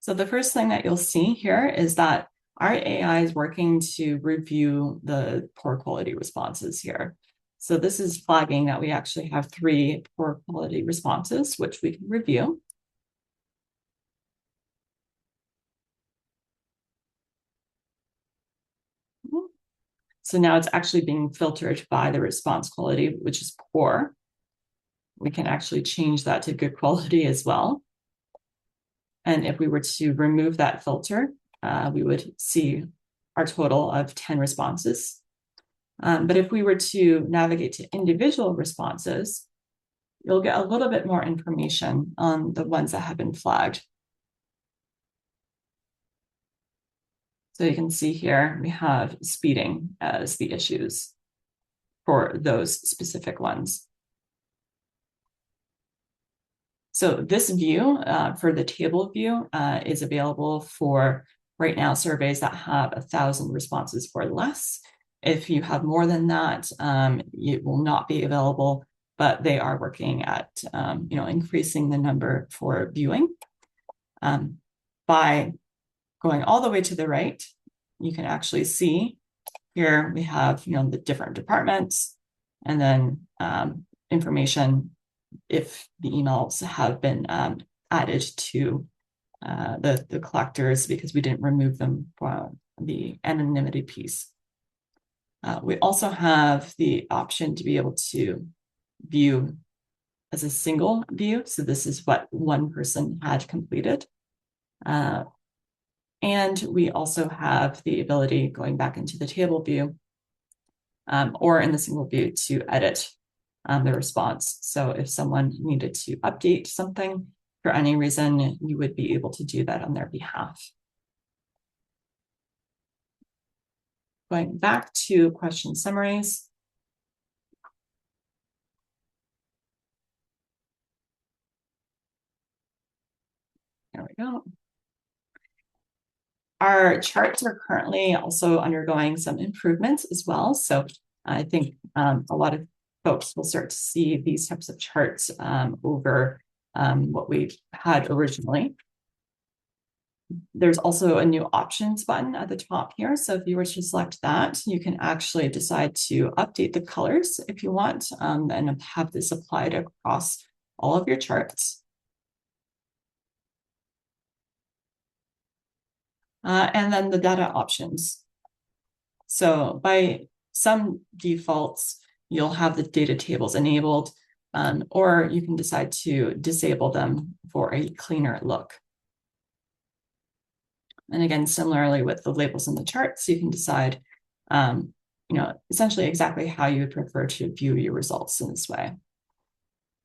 So the first thing that you'll see here is that our AI is working to review the poor quality responses here. So this is flagging that we actually have 3 poor quality responses, which we can review. So now it's actually being filtered by the response quality, which is poor. We can actually change that to good quality as well. And if we were to remove that filter, we would see our total of 10 responses. But if we were to navigate to individual responses, you'll get a little bit more information on the ones that have been flagged. So you can see here, we have speeding as the issues for those specific ones. So this view for the table view is available for right now surveys that have 1,000 responses or less. If you have more than that, it will not be available, but they are working at increasing the number for viewing. By going all the way to the right, you can actually see here we have the different departments, and then information if the emails have been added to the collectors, because we didn't remove them from the anonymity piece. We also have the option to be able to view as a single view. So this is what one person had completed. And we also have the ability, going back into the table view or in the single view, to edit the response. So if someone needed to update something for any reason, you would be able to do that on their behalf. Going back to question summaries. There we go. Our charts are currently also undergoing some improvements as well. So I think a lot of folks will start to see these types of charts over what we had originally. There's also a new options button at the top here. So if you were to select that, you can actually decide to update the colors if you want, and have this applied across all of your charts. And then the data options. So by some defaults, you'll have the data tables enabled, or you can decide to disable them for a cleaner look. And again, similarly with the labels in the charts, you can decide, essentially exactly how you would prefer to view your results in this way.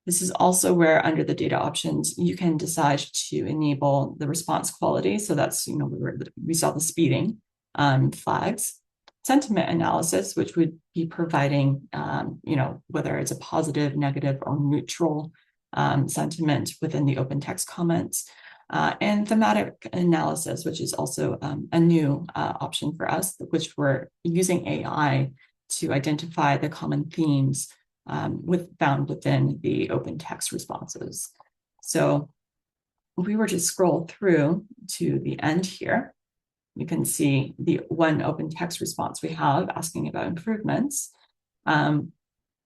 This is also where, under the data options, you can decide to enable the response quality. So that's, we saw the speeding flags, sentiment analysis, which would be providing, whether it's a positive, negative, or neutral sentiment within the open text comments. And thematic analysis, which is also a new option for us, which we're using AI to identify the common themes found within the open text responses. So if we were to scroll through to the end here, you can see the one open text response we have asking about improvements.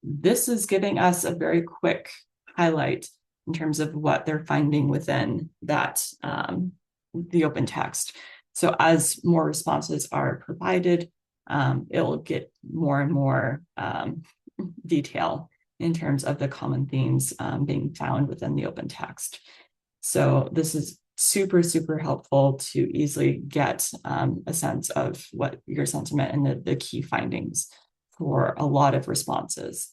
This is giving us a very quick highlight in terms of what they're finding within that the open text. So as more responses are provided, it'll get more and more detail in terms of the common themes being found within the open text. So this is super, super helpful to easily get a sense of what your sentiment and the key findings for a lot of responses.